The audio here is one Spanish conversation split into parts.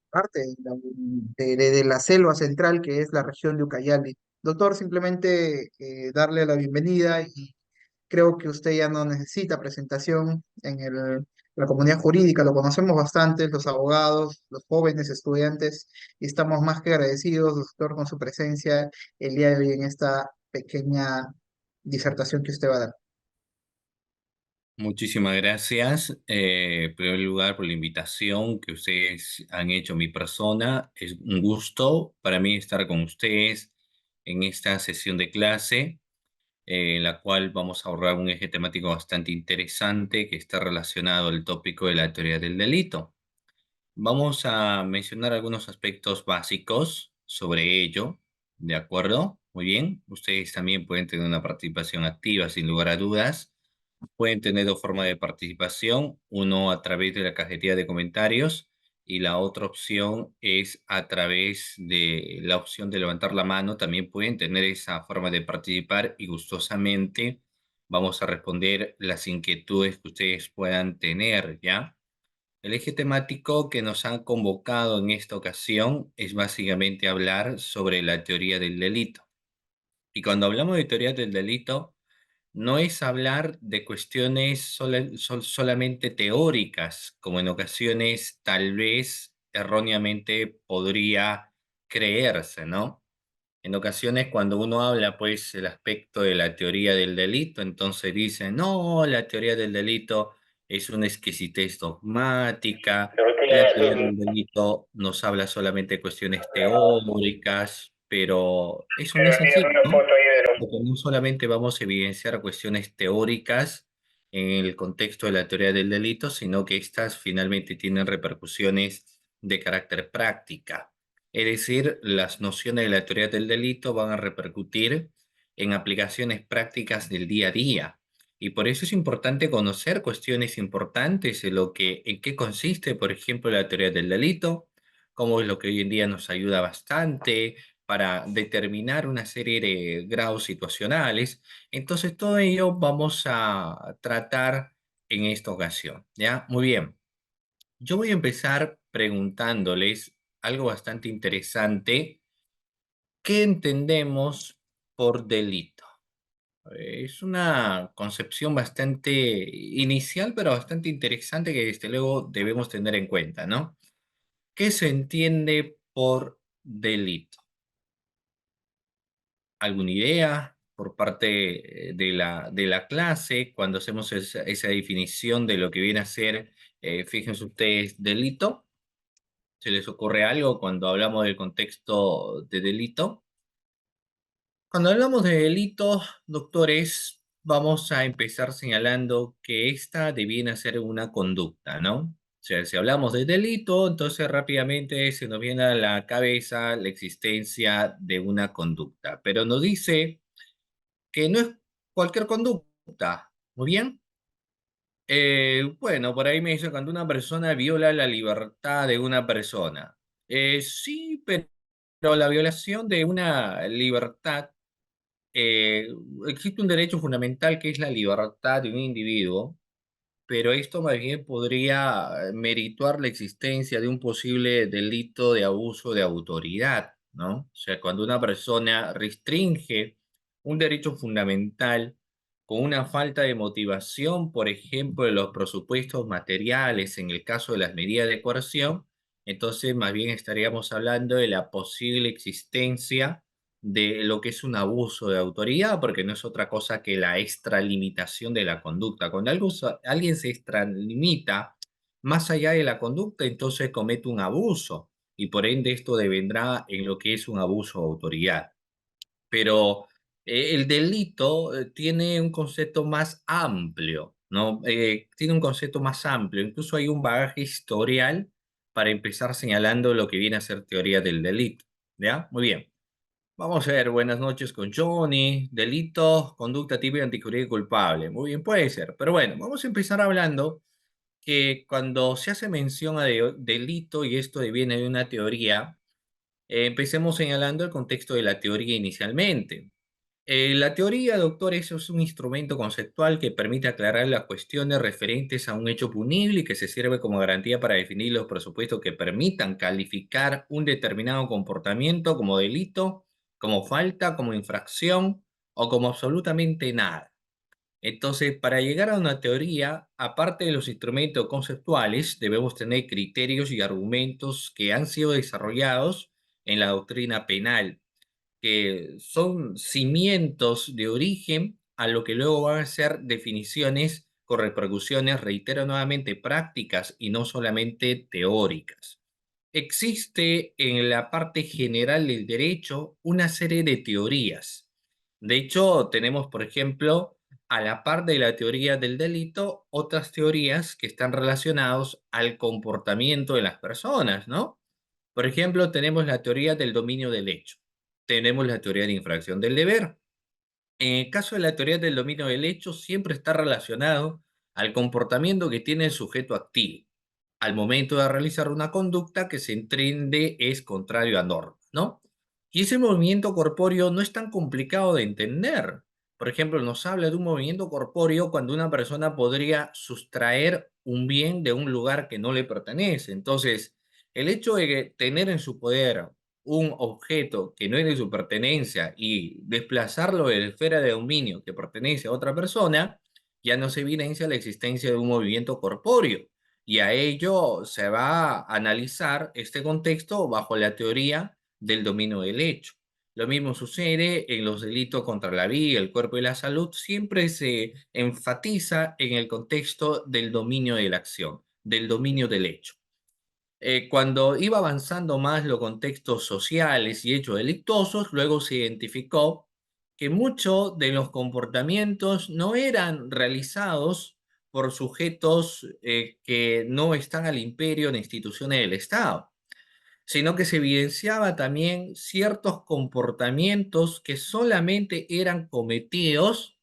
parte de la selva central que es la región de Ucayali. Doctor, simplemente darle la bienvenida y creo que usted ya no necesita presentación en la comunidad jurídica, lo conocemos bastante, los abogados, los jóvenes estudiantes, y estamos más que agradecidos, doctor, con su presencia el día de hoy en esta pequeña disertación que usted va a dar. Muchísimas gracias, en primer lugar, por la invitación que ustedes han hecho a mi persona. Es un gusto para mí estar con ustedes en esta sesión de clase, en la cual vamos a abordar un eje temático bastante interesante que está relacionado al tópico de la teoría del delito. Vamos a mencionar algunos aspectos básicos sobre ello, ¿de acuerdo? Muy bien. Ustedes también pueden tener una participación activa, sin lugar a dudas. Pueden tener dos formas de participación, uno a través de la cajetilla de comentarios y la otra opción es a través de la opción de levantar la mano. También pueden tener esa forma de participar y gustosamente vamos a responder las inquietudes que ustedes puedan tener, ¿ya? El eje temático que nos han convocado en esta ocasión es básicamente hablar sobre la teoría del delito. Y cuando hablamos de teoría del delito, no es hablar de cuestiones solamente teóricas, como en ocasiones tal vez erróneamente podría creerse, ¿no? En ocasiones cuando uno habla, pues, el aspecto de la teoría del delito, entonces dicen, no, la teoría del delito es una exquisitez dogmática, la teoría del delito nos habla solamente de cuestiones teóricas, pero eso no es así, ¿no? Porque no solamente vamos a evidenciar cuestiones teóricas en el contexto de la teoría del delito, sino que éstas finalmente tienen repercusiones de carácter práctica. Es decir, las nociones de la teoría del delito van a repercutir en aplicaciones prácticas del día a día. Y por eso es importante conocer cuestiones importantes de en qué consiste, por ejemplo, la teoría del delito, cómo es lo que hoy en día nos ayuda bastante para determinar una serie de grados situacionales. Entonces, todo ello vamos a tratar en esta ocasión, ¿ya? Muy bien. Yo voy a empezar preguntándoles algo bastante interesante. ¿Qué entendemos por delito? Es una concepción bastante inicial, pero bastante interesante que desde luego debemos tener en cuenta, ¿no? ¿Qué se entiende por delito? ¿Alguna idea por parte de la clase cuando hacemos esa definición de lo que viene a ser, fíjense ustedes, delito? ¿Se les ocurre algo cuando hablamos del contexto de delito? Cuando hablamos de delito, doctores, vamos a empezar señalando que esta debiera ser una conducta, ¿no? O sea, si hablamos de delito, entonces rápidamente se nos viene a la cabeza la existencia de una conducta, pero nos dice que no es cualquier conducta. Muy bien. Bueno, por ahí me dice cuando una persona viola la libertad de una persona. Sí, pero la violación de una libertad, eh, existe un derecho fundamental que es la libertad de un individuo, pero esto más bien podría merituar la existencia de un posible delito de abuso de autoridad, ¿no? O sea, cuando una persona restringe un derecho fundamental con una falta de motivación, por ejemplo, de los presupuestos materiales, en el caso de las medidas de coerción, entonces más bien estaríamos hablando de la posible existencia de lo que es un abuso de autoridad, porque no es otra cosa que la extralimitación de la conducta. Cuando alguien se extralimita más allá de la conducta, entonces comete un abuso y por ende esto devendrá en lo que es un abuso de autoridad. Pero el delito tiene un concepto más amplio, ¿no? Tiene un concepto más amplio, incluso hay un bagaje historial para empezar señalando lo que viene a ser teoría del delito, ¿ya? Muy bien. Vamos a ver, buenas noches con Johnny. Delito, conducta típica antijurídica culpable. Muy bien, puede ser. Pero bueno, vamos a empezar hablando que cuando se hace mención a delito y esto viene de una teoría, empecemos señalando el contexto de la teoría inicialmente. La teoría, doctor, eso es un instrumento conceptual que permite aclarar las cuestiones referentes a un hecho punible y que se sirve como garantía para definir los presupuestos que permitan calificar un determinado comportamiento como delito, como falta, como infracción o como absolutamente nada. Entonces, para llegar a una teoría, aparte de los instrumentos conceptuales, debemos tener criterios y argumentos que han sido desarrollados en la doctrina penal, que son cimientos de origen a lo que luego van a ser definiciones con repercusiones, reitero nuevamente, prácticas y no solamente teóricas. Existe en la parte general del derecho una serie de teorías. De hecho, tenemos, por ejemplo, a la par de la teoría del delito, otras teorías que están relacionadas al comportamiento de las personas, ¿no? Por ejemplo, tenemos la teoría del dominio del hecho, tenemos la teoría de infracción del deber. En el caso de la teoría del dominio del hecho, siempre está relacionado al comportamiento que tiene el sujeto activo al momento de realizar una conducta que se entiende es contrario a normas, ¿no? Y ese movimiento corpóreo no es tan complicado de entender. Por ejemplo, nos habla de un movimiento corpóreo cuando una persona podría sustraer un bien de un lugar que no le pertenece. Entonces, el hecho de tener en su poder un objeto que no es de su pertenencia y desplazarlo de la esfera de dominio que pertenece a otra persona, ya nos evidencia la existencia de un movimiento corpóreo. Y a ello se va a analizar este contexto bajo la teoría del dominio del hecho. Lo mismo sucede en los delitos contra la vida, el cuerpo y la salud. Siempre se enfatiza en el contexto del dominio de la acción, del dominio del hecho. Cuando iba avanzando más los contextos sociales y hechos delictuosos, luego se identificó que muchos de los comportamientos no eran realizados por sujetos que no están al imperio de instituciones del Estado, sino que se evidenciaba también ciertos comportamientos que solamente eran cometidos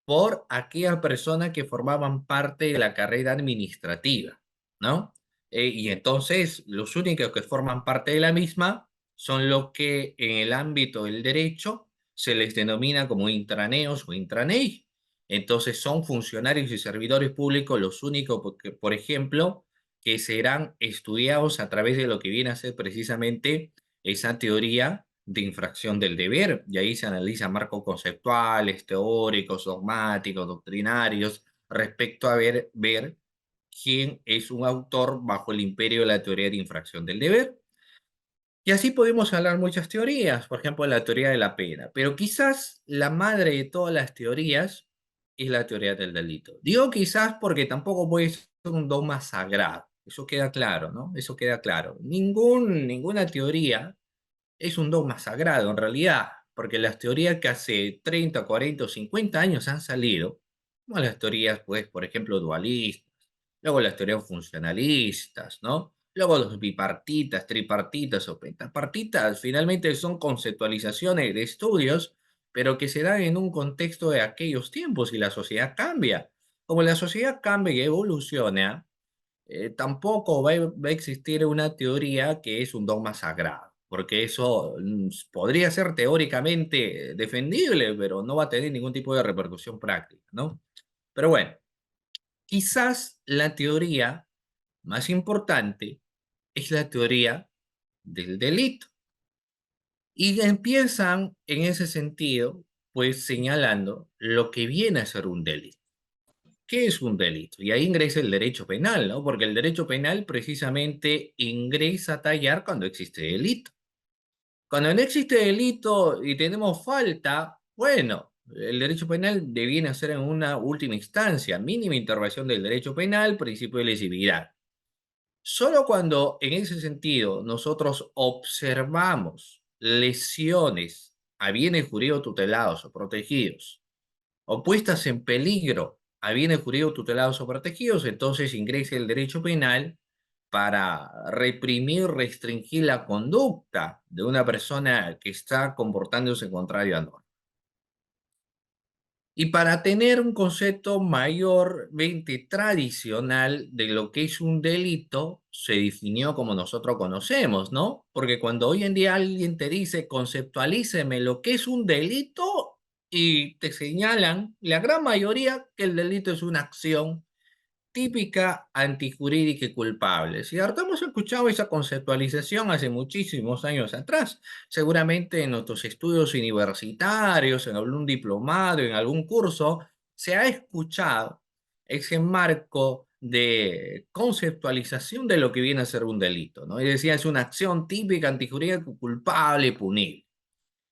por aquellas personas que formaban parte de la carrera administrativa, ¿no? Y entonces los únicos que forman parte de la misma son los que en el ámbito del derecho se les denomina como intraneos o intranei. Entonces son funcionarios y servidores públicos los únicos que, por ejemplo, que serán estudiados a través de lo que viene a ser precisamente esa teoría de infracción del deber. Y ahí se analizan marcos conceptuales, teóricos, dogmáticos, doctrinarios, respecto a ver quién es un autor bajo el imperio de la teoría de infracción del deber. Y así podemos hablar muchas teorías, por ejemplo, la teoría de la pena, pero quizás la madre de todas las teorías es la teoría del delito. Digo quizás porque tampoco puede ser un dogma sagrado, eso queda claro, ¿no? Eso queda claro. Ninguna teoría es un dogma sagrado en realidad, porque las teorías que hace 30, 40 o 50 años han salido, como las teorías, pues, por ejemplo, dualistas, luego las teorías funcionalistas, ¿no? Luego los bipartitas, tripartitas o pentapartitas, finalmente son conceptualizaciones de estudios, pero que se dan en un contexto de aquellos tiempos y la sociedad cambia. Como la sociedad cambia y evoluciona, tampoco va a existir una teoría que es un dogma sagrado, porque eso podría ser teóricamente defendible, pero no va a tener ningún tipo de repercusión práctica, ¿no? Pero bueno, quizás la teoría más importante es la teoría del delito. Y empiezan en ese sentido, pues señalando lo que viene a ser un delito. ¿Qué es un delito? Y ahí ingresa el derecho penal, ¿no? Porque el derecho penal precisamente ingresa a tallar cuando existe delito. Cuando no existe delito y tenemos falta, bueno, el derecho penal deviene a ser en una última instancia, mínima intervención del derecho penal, principio de lesividad. Solo cuando en ese sentido nosotros observamos lesiones a bienes jurídicos tutelados o protegidos o puestas en peligro a bienes jurídicos tutelados o protegidos, entonces ingresa el derecho penal para reprimir, restringir la conducta de una persona que está comportándose contrario a norma. Y para tener un concepto mayormente tradicional de lo que es un delito, se definió como nosotros conocemos, ¿no? Porque cuando hoy en día alguien te dice, conceptualíceme lo que es un delito, y te señalan, la gran mayoría, que el delito es una acción típica, antijurídica y culpable. ¿Cierto? Hemos escuchado esa conceptualización hace muchísimos años atrás. Seguramente en nuestros estudios universitarios, en algún diplomado, en algún curso, se ha escuchado ese marco de conceptualización de lo que viene a ser un delito, ¿no? Y decía, es una acción típica, antijurídica, culpable y punible.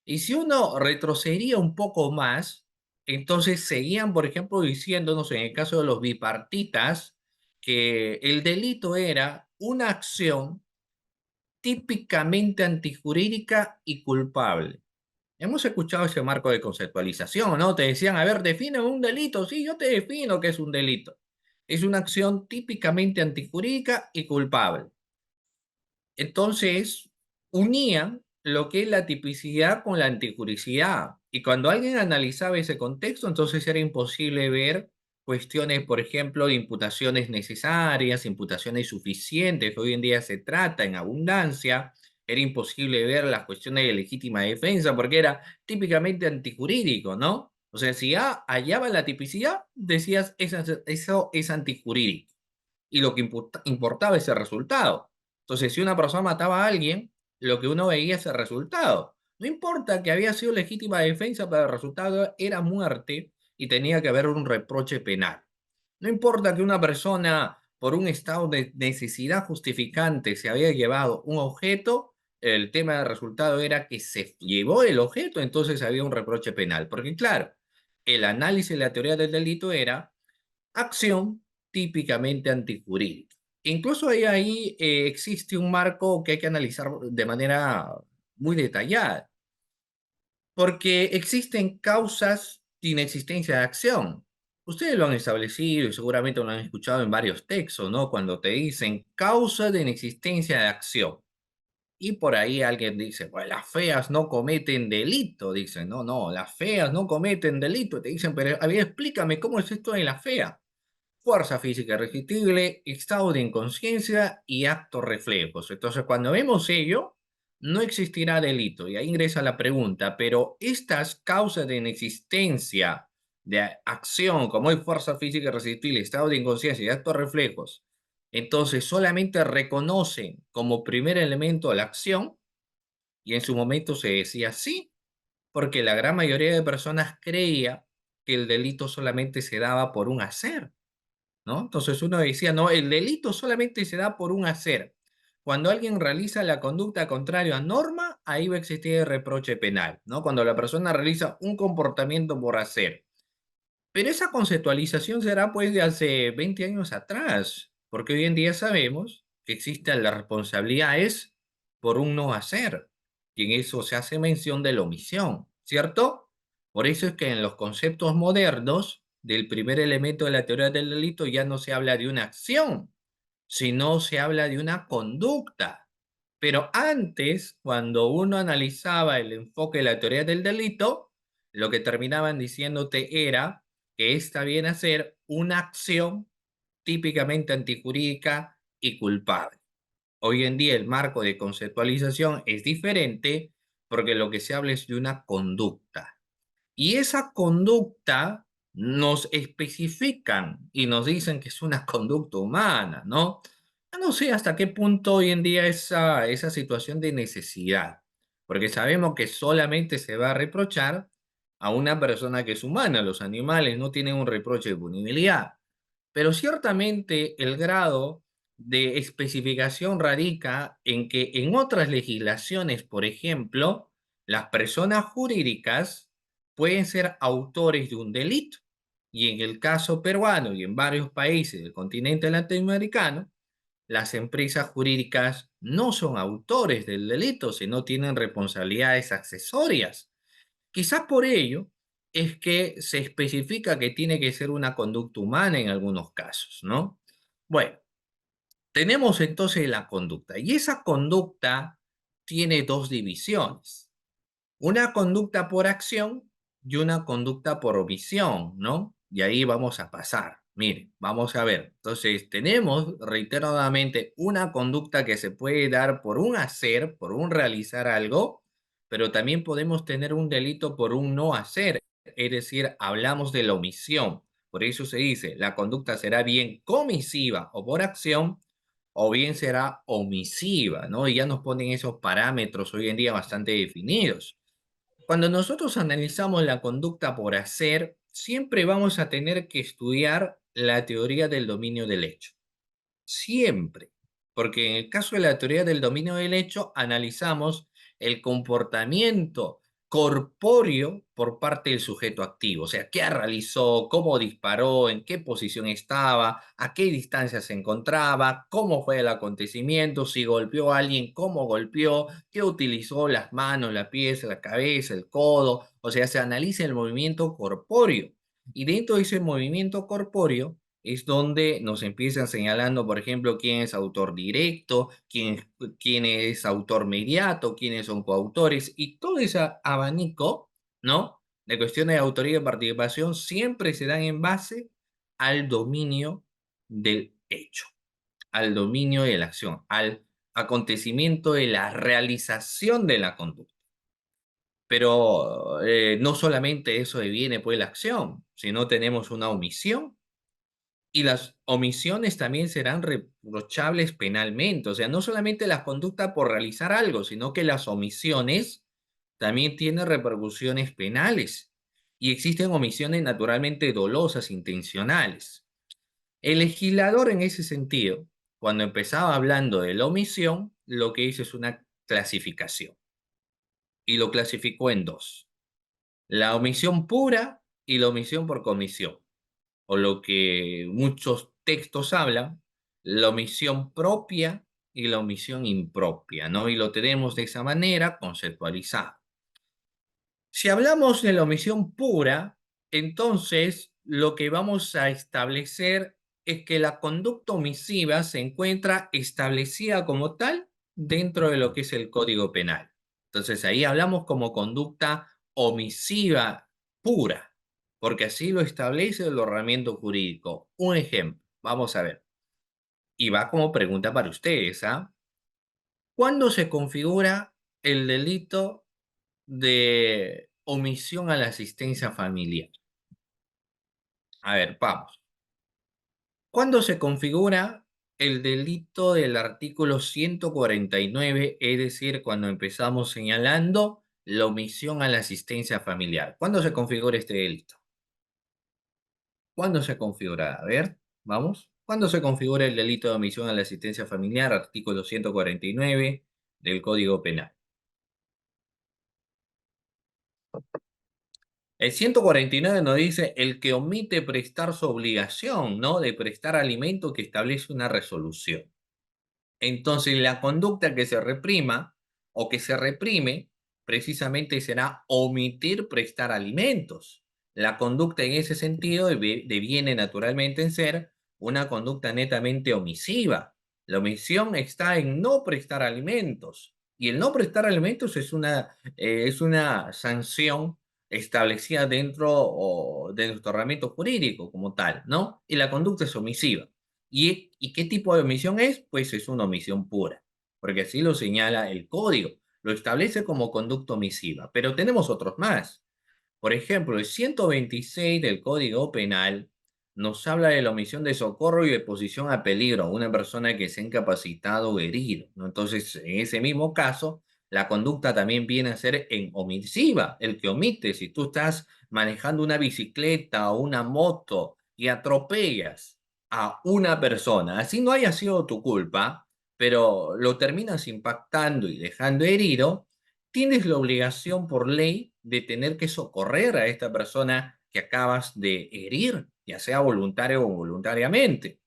Y si uno retrocedía un poco más, entonces seguían, por ejemplo, diciéndonos en el caso de los bipartitas, que el delito era una acción típicamente antijurídica y culpable. Hemos escuchado ese marco de conceptualización, ¿no? Te decían, a ver, define un delito. Sí, yo te defino qué es un delito. Es una acción típicamente antijurídica y culpable. Entonces, unían lo que es la tipicidad con la antijuricidad. Y cuando alguien analizaba ese contexto, entonces era imposible ver cuestiones, por ejemplo, de imputaciones necesarias, imputaciones suficientes, que hoy en día se trata en abundancia. Era imposible ver las cuestiones de legítima defensa porque era típicamente antijurídico, ¿no? O sea, si ya hallaba la tipicidad, decías, eso es antijurídico y lo que importaba es el resultado. Entonces, si una persona mataba a alguien, lo que uno veía es el resultado. No importa que había sido legítima defensa, pero el resultado era muerte y tenía que haber un reproche penal. No importa que una persona, por un estado de necesidad justificante, se había llevado un objeto, el tema del resultado era que se llevó el objeto, entonces había un reproche penal. Porque claro, el análisis de la teoría del delito era acción típicamente antijurídica. Incluso ahí existe un marco que hay que analizar de manera muy detallada, porque existen causas de inexistencia de acción. Ustedes lo han establecido y seguramente lo han escuchado en varios textos, ¿no? Cuando te dicen causa de inexistencia de acción. Y por ahí alguien dice, pues las feas no cometen delito, dicen, no, no, las feas no cometen delito. Te dicen, pero a ver, explícame cómo es esto de la fea. Fuerza física irresistible, estado de inconsciencia y actos reflejos. Entonces, cuando vemos ello, no existirá delito. Y ahí ingresa la pregunta, pero estas causas de inexistencia de acción, como hay fuerza física irresistible, estado de inconsciencia y actos reflejos, entonces solamente reconocen como primer elemento la acción, y en su momento se decía sí, porque la gran mayoría de personas creía que el delito solamente se daba por un hacer, ¿no? Entonces uno decía, no, el delito solamente se da por un hacer. Cuando alguien realiza la conducta contraria a norma, ahí va a existir el reproche penal, ¿no? Cuando la persona realiza un comportamiento por hacer. Pero esa conceptualización será pues de hace 20 años atrás, porque hoy en día sabemos que existen las responsabilidades por un no hacer, y en eso se hace mención de la omisión, ¿cierto? Por eso es que en los conceptos modernos del primer elemento de la teoría del delito ya no se habla de una acción, sino se habla de una conducta. Pero antes, cuando uno analizaba el enfoque de la teoría del delito, lo que terminaban diciéndote era que esta viene a ser una acción típicamente antijurídica y culpable. Hoy en día el marco de conceptualización es diferente porque lo que se habla es de una conducta. Y esa conducta nos especifican y nos dicen que es una conducta humana, ¿no? Yo no sé hasta qué punto hoy en día esa situación de necesidad, porque sabemos que solamente se va a reprochar a una persona que es humana. Los animales no tienen un reproche de punibilidad, pero ciertamente el grado de especificación radica en que en otras legislaciones, por ejemplo, las personas jurídicas pueden ser autores de un delito. Y en el caso peruano y en varios países del continente latinoamericano, las empresas jurídicas no son autores del delito, sino tienen responsabilidades accesorias. Quizás por ello es que se especifica que tiene que ser una conducta humana en algunos casos, ¿no? Bueno, tenemos entonces la conducta y esa conducta tiene dos divisiones. Una conducta por acción y una conducta por omisión, ¿no? Y ahí vamos a pasar. Miren, vamos a ver. Entonces, tenemos reiteradamente una conducta que se puede dar por un hacer, por un realizar algo, pero también podemos tener un delito por un no hacer. es decir, hablamos de la omisión. Por eso se dice, la conducta será bien comisiva o por acción, o bien será omisiva, ¿no? Y ya nos ponen esos parámetros hoy en día bastante definidos. Cuando nosotros analizamos la conducta por hacer, siempre vamos a tener que estudiar la teoría del dominio del hecho. Siempre. Porque en el caso de la teoría del dominio del hecho, analizamos el comportamiento corpóreo por parte del sujeto activo. O sea, qué realizó, cómo disparó, en qué posición estaba, a qué distancia se encontraba, cómo fue el acontecimiento, si golpeó a alguien, cómo golpeó, qué utilizó las manos, la pieza, la cabeza, el codo. O sea, se analiza el movimiento corpóreo. Y dentro de ese movimiento corpóreo, es donde nos empiezan señalando, por ejemplo, quién es autor directo, quién es autor mediato, quiénes son coautores, y todo ese abanico, ¿no? De cuestiones de autoría y participación siempre se dan en base al dominio del hecho, al dominio de la acción, al acontecimiento de la realización de la conducta. Pero no solamente eso deviene pues la acción, sino tenemos una omisión y las omisiones también serán reprochables penalmente. O sea, no solamente la conducta por realizar algo, sino que las omisiones también tienen repercusiones penales. Y existen omisiones naturalmente dolosas, intencionales. El legislador en ese sentido, cuando empezaba hablando de la omisión, lo que hizo es una clasificación. Y lo clasificó en dos: la omisión pura y la omisión por comisión, o lo que muchos textos hablan, la omisión propia y la omisión impropia, ¿no? Y lo tenemos de esa manera conceptualizado. Si hablamos de la omisión pura, entonces lo que vamos a establecer es que la conducta omisiva se encuentra establecida como tal dentro de lo que es el Código Penal. Entonces ahí hablamos como conducta omisiva pura, porque así lo establece el ordenamiento jurídico. Un ejemplo, vamos a ver, y va como pregunta para ustedes, ¿ah? ¿Cuándo se configura el delito de omisión a la asistencia familiar? A ver, vamos. ¿Cuándo se configura el delito del artículo 149? Es decir, cuando empezamos señalando la omisión a la asistencia familiar. ¿Cuándo se configura este delito? ¿Cuándo se configura? A ver, vamos. ¿Cuándo se configura el delito de omisión a la asistencia familiar? Artículo 149 del Código Penal. El 149 nos dice el que omite prestar su obligación, ¿no? De prestar alimento que establece una resolución. Entonces, la conducta que se reprima o que se reprime precisamente será omitir prestar alimentos. La conducta en ese sentido deviene naturalmente en ser una conducta netamente omisiva. La omisión está en no prestar alimentos. Y el no prestar alimentos es una sanción establecida dentro de nuestro ordenamiento jurídico como tal, ¿no? Y la conducta es omisiva. ¿Y qué tipo de omisión es? Pues es una omisión pura, porque así lo señala el código, lo establece como conducta omisiva, pero tenemos otros más. Por ejemplo, el 126 del Código Penal nos habla de la omisión de socorro y de exposición a peligro a una persona que se ha incapacitado o herido, ¿no? Entonces, en ese mismo caso, la conducta también viene a ser en omisiva, el que omite. Si tú estás manejando una bicicleta o una moto y atropellas a una persona, así no haya sido tu culpa, pero lo terminas impactando y dejando herido, tienes la obligación por ley de tener que socorrer a esta persona que acabas de herir, ya sea voluntario o voluntariamente.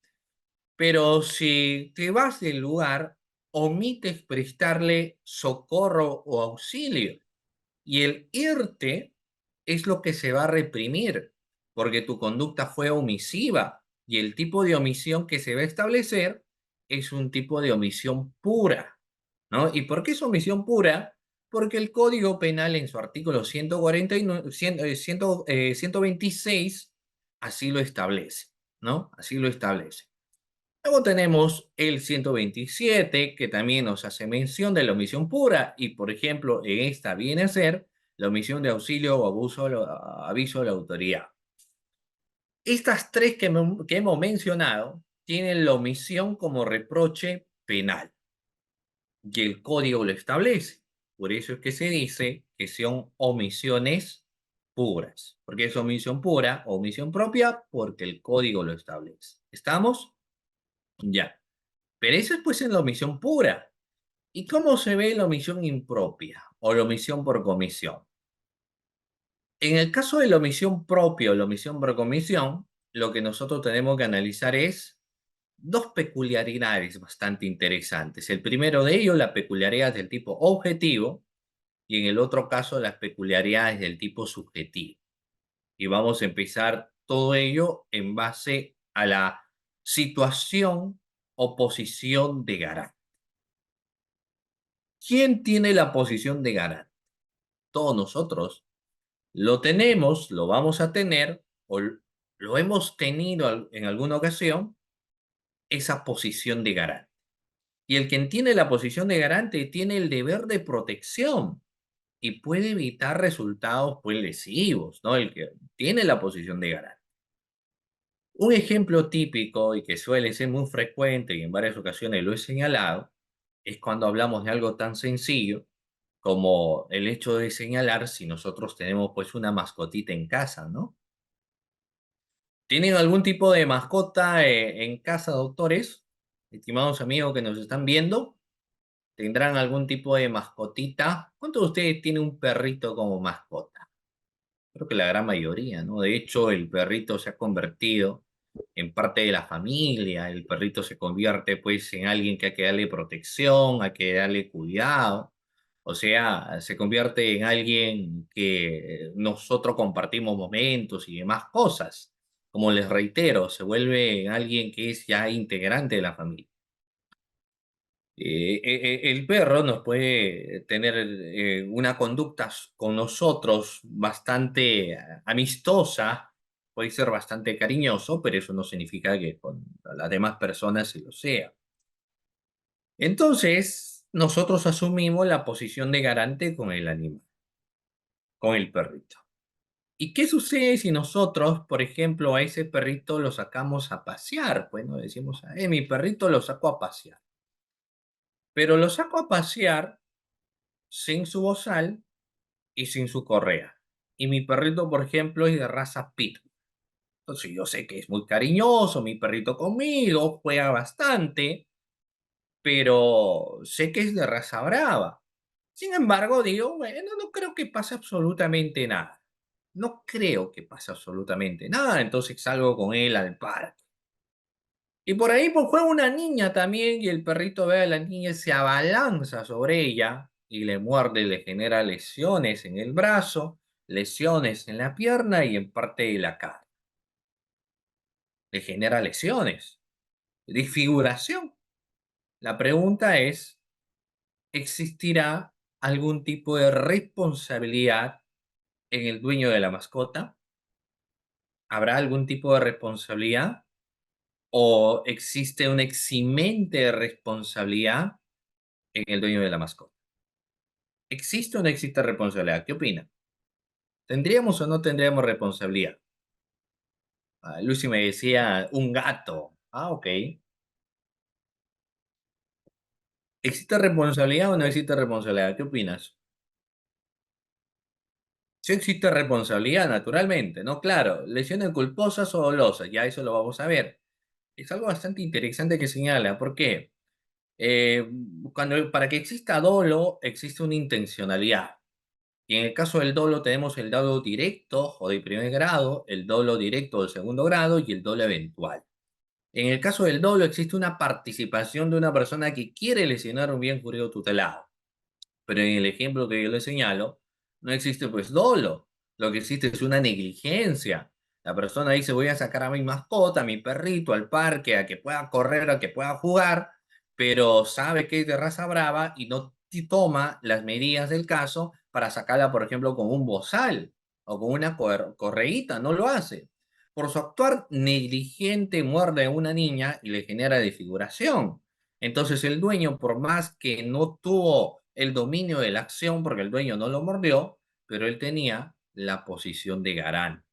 Pero si te vas del lugar, omites prestarle socorro o auxilio. Y el irte es lo que se va a reprimir, porque tu conducta fue omisiva. Y el tipo de omisión que se va a establecer es un tipo de omisión pura, ¿no? ¿Y por qué es omisión pura? Porque el Código Penal en su artículo 149, 126 así lo establece, ¿no? Así lo establece. Luego tenemos el 127, que también nos hace mención de la omisión pura, y por ejemplo, en esta viene a ser la omisión de auxilio o aviso a la autoridad. Estas tres que hemos mencionado tienen la omisión como reproche penal y el código lo establece. Por eso es que se dice que son omisiones puras. ¿Porque es omisión pura o omisión propia? Porque el código lo establece. ¿Estamos? Ya. Pero eso es pues en la omisión pura. ¿Y cómo se ve la omisión impropia o la omisión por comisión? En el caso de la omisión propia o la omisión por comisión, lo que nosotros tenemos que analizar es dos peculiaridades bastante interesantes. El primero de ellos, la peculiaridad del tipo objetivo, y en el otro caso, las peculiaridades del tipo subjetivo. Y vamos a empezar todo ello en base a la situación o posición de garante. ¿Quién tiene la posición de garante? Todos nosotros. Lo tenemos, lo vamos a tener, o lo hemos tenido en alguna ocasión, esa posición de garante. Y el quien tiene la posición de garante tiene el deber de protección y puede evitar resultados pues lesivos, ¿no? El que tiene la posición de garante. Un ejemplo típico y que suele ser muy frecuente y en varias ocasiones lo he señalado, es cuando hablamos de algo tan sencillo como el hecho de señalar si nosotros tenemos pues una mascotita en casa, ¿no? ¿Tienen algún tipo de mascota en casa, doctores? Estimados amigos que nos están viendo, ¿tendrán algún tipo de mascotita? ¿Cuántos de ustedes tienen un perrito como mascota? Creo que la gran mayoría, ¿no? De hecho, el perrito se ha convertido en parte de la familia, el perrito se convierte pues en alguien que hay que darle protección, hay que darle cuidado, o sea, se convierte en alguien que nosotros compartimos momentos y demás cosas. Como les reitero, se vuelve en alguien que es ya integrante de la familia. El perro nos puede tener una conducta con nosotros bastante amistosa, puede ser bastante cariñoso, pero eso no significa que con las demás personas se lo sea. Entonces, nosotros asumimos la posición de garante con el animal, con el perrito. ¿Y qué sucede si nosotros, por ejemplo, a ese perrito lo sacamos a pasear? Pues no decimos, mi perrito lo saco a pasear. Pero lo saco a pasear sin su bozal y sin su correa. Y mi perrito, por ejemplo, es de raza Pitbull. Entonces yo sé que es muy cariñoso, mi perrito conmigo, juega bastante, pero sé que es de raza brava. Sin embargo, digo, bueno, no creo que pase absolutamente nada. No creo que pase absolutamente nada, entonces salgo con él al parque. Y por ahí pues juega una niña también y el perrito ve a la niña y se abalanza sobre ella y le muerde y le genera lesiones en el brazo, lesiones en la pierna y en parte de la cara. Le genera lesiones, disfiguración. La pregunta es, ¿existirá algún tipo de responsabilidad en el dueño de la mascota? ¿Habrá algún tipo de responsabilidad? ¿O existe un eximente de responsabilidad en el dueño de la mascota? ¿Existe o no existe responsabilidad? ¿Qué opina? ¿Tendríamos o no tendríamos responsabilidad? Lucy me decía un gato. Ok. ¿Existe responsabilidad o no existe responsabilidad? ¿Qué opinas? Sí existe responsabilidad, naturalmente, ¿no? Claro, lesiones culposas o dolosas, ya eso lo vamos a ver. Es algo bastante interesante que señala. ¿Por qué? Para que exista dolo, existe una intencionalidad. Y en el caso del dolo tenemos el dolo directo o de primer grado, el dolo directo de segundo grado y el dolo eventual. En el caso del dolo existe una participación de una persona que quiere lesionar un bien jurídico tutelado. Pero en el ejemplo que yo le señalo, no existe pues dolo. Lo que existe es una negligencia. La persona dice, voy a sacar a mi mascota, a mi perrito, al parque, a que pueda correr, a que pueda jugar, pero sabe que es de raza brava y no toma las medidas del caso para sacarla, por ejemplo, con un bozal o con una correíta. No lo hace. Por su actuar negligente muerde a una niña y le genera desfiguración. Entonces el dueño, por más que no tuvo el dominio de la acción, porque el dueño no lo mordió, pero él tenía la posición de garante.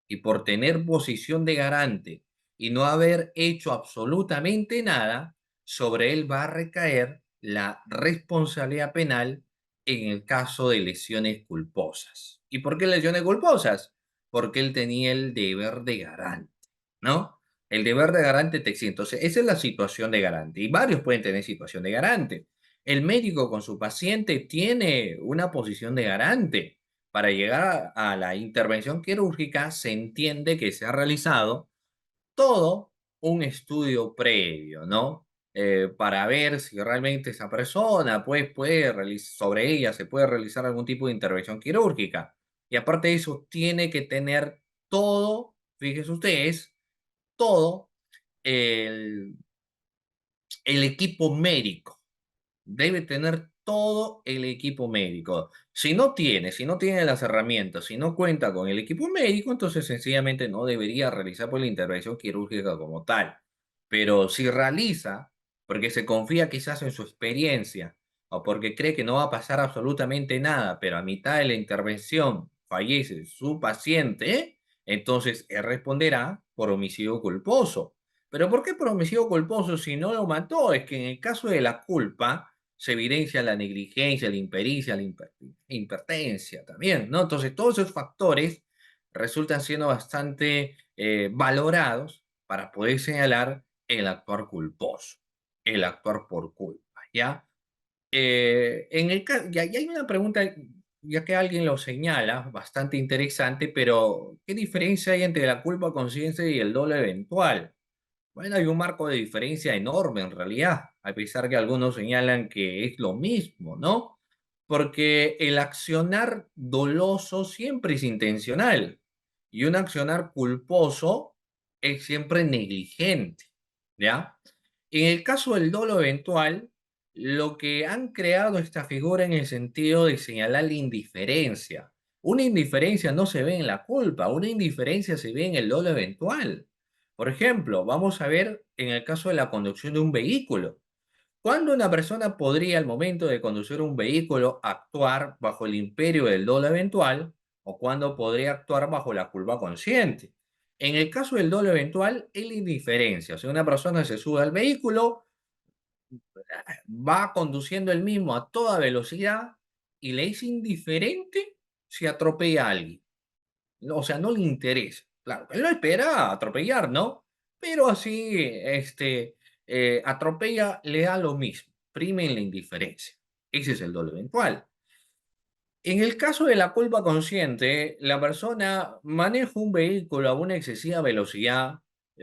Y por tener posición de garante y no haber hecho absolutamente nada, sobre él va a recaer la responsabilidad penal en el caso de lesiones culposas. ¿Y por qué lesiones culposas? Porque él tenía el deber de garante, ¿no? El deber de garante te exige. Entonces, esa es la situación de garante. Y varios pueden tener situación de garante. El médico con su paciente tiene una posición de garante. Para llegar a la intervención quirúrgica, se entiende que se ha realizado todo un estudio previo, ¿no? Para ver si realmente esa persona, pues, sobre ella se puede realizar algún tipo de intervención quirúrgica. Y aparte de eso, tiene que tener todo, fíjense ustedes, todo el, el equipo médico. Debe tener todo el equipo médico. Si no tiene las herramientas, si no cuenta con el equipo médico, entonces sencillamente no debería realizar pues, la intervención quirúrgica como tal. Pero si realiza, porque se confía quizás en su experiencia o porque cree que no va a pasar absolutamente nada, pero a mitad de la intervención fallece su paciente, entonces él responderá por homicidio culposo. ¿Pero por qué por homicidio culposo si no lo mató? Es que en el caso de la culpa se evidencia la negligencia, la impericia, la impertencia también, ¿no? Entonces, todos esos factores resultan siendo bastante valorados para poder señalar el actuar culposo, el actuar por culpa, ¿ya? Ya hay una pregunta, ya que alguien lo señala, bastante interesante, pero ¿qué diferencia hay entre la culpa consciente y el dolo eventual? Bueno, hay un marco de diferencia enorme en realidad, a pesar que algunos señalan que es lo mismo, ¿no? Porque el accionar doloso siempre es intencional y un accionar culposo es siempre negligente, ¿ya? En el caso del dolo eventual, lo que han creado esta figura en el sentido de señalar la indiferencia. Una indiferencia no se ve en la culpa, una indiferencia se ve en el dolo eventual. Por ejemplo, vamos a ver en el caso de la conducción de un vehículo. ¿Cuándo una persona podría al momento de conducir un vehículo actuar bajo el imperio del dolo eventual o cuándo podría actuar bajo la culpa consciente? En el caso del dolo eventual, es la indiferencia. O sea, una persona se sube al vehículo, va conduciendo el mismo a toda velocidad y le es indiferente si atropella a alguien. O sea, no le interesa. Claro, él no espera atropellar, ¿no? Pero así, atropella, le da lo mismo. Prime en la indiferencia. Ese es el dolo eventual. En el caso de la culpa consciente, la persona maneja un vehículo a una excesiva velocidad,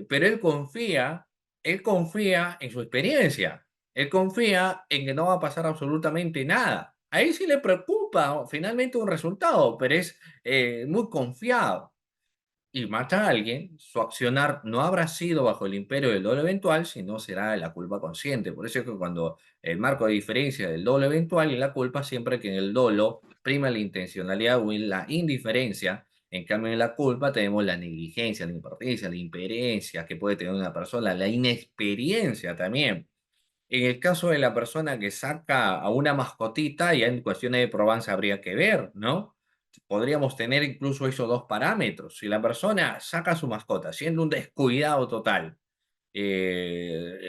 pero él confía en su experiencia. Él confía en que no va a pasar absolutamente nada. A él sí le preocupa finalmente un resultado, pero es muy confiado y mata a alguien, su accionar no habrá sido bajo el imperio del dolo eventual, sino será de la culpa consciente. Por eso es que cuando el marco de diferencia del dolo eventual y la culpa, siempre que en el dolo prima la intencionalidad o la indiferencia, en cambio en la culpa tenemos la negligencia, la impertinencia, la imperencia que puede tener una persona, la inexperiencia también. En el caso de la persona que saca a una mascotita, ya en cuestiones de probanza habría que ver, ¿no? Podríamos tener incluso esos dos parámetros. Si la persona saca a su mascota siendo un descuidado total,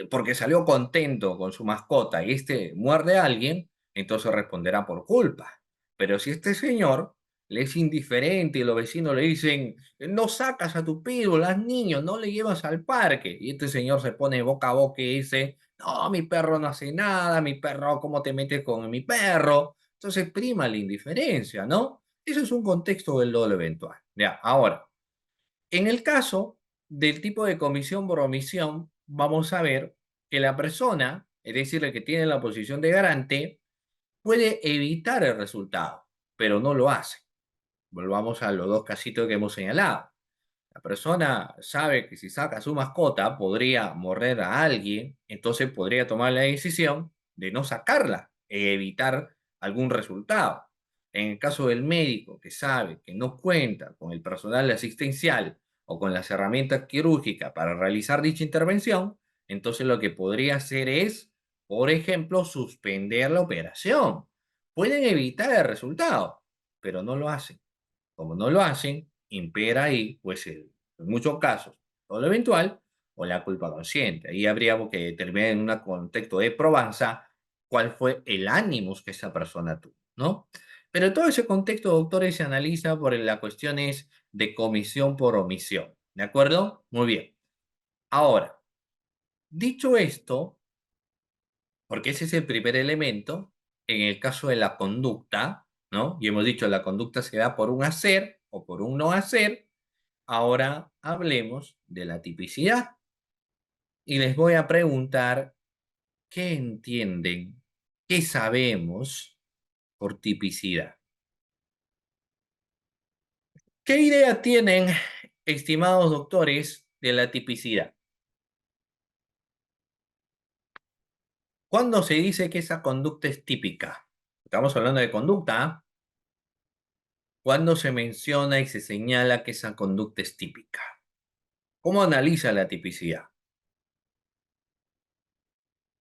porque salió contento con su mascota y este muerde a alguien, entonces responderá por culpa. Pero si este señor le es indiferente y los vecinos le dicen, no sacas a tu pitbull, las niños, no le llevas al parque, y este señor se pone boca a boca y dice, no, mi perro no hace nada, mi perro, ¿cómo te metes con mi perro? Entonces prima la indiferencia, ¿no? Eso es un contexto del dolo eventual. Ya, ahora, en el caso del tipo de comisión por omisión, vamos a ver que la persona, es decir, el que tiene la posición de garante, puede evitar el resultado, pero no lo hace. Volvamos a los dos casitos que hemos señalado. La persona sabe que si saca a su mascota podría morder a alguien, entonces podría tomar la decisión de no sacarla e evitar algún resultado. En el caso del médico que sabe que no cuenta con el personal asistencial o con las herramientas quirúrgicas para realizar dicha intervención, entonces lo que podría hacer es, por ejemplo, suspender la operación. Pueden evitar el resultado, pero no lo hacen. Como no lo hacen, impera ahí, pues en muchos casos, o lo eventual o la culpa consciente. Ahí habríamos que determinar en un contexto de probanza cuál fue el ánimos que esa persona tuvo, ¿no? Pero todo ese contexto, doctores, se analiza por las cuestiones de comisión por omisión, ¿de acuerdo? Muy bien. Ahora, dicho esto, porque ese es el primer elemento, en el caso de la conducta, ¿no? Y hemos dicho, la conducta se da por un hacer o por un no hacer. Ahora hablemos de la tipicidad y les voy a preguntar qué entienden, qué sabemos por tipicidad. ¿Qué idea tienen, estimados doctores, de la tipicidad? ¿Cuándo se dice que esa conducta es típica? Estamos hablando de conducta, ¿ah? ¿Cuándo se menciona y se señala que esa conducta es típica? ¿Cómo analiza la tipicidad?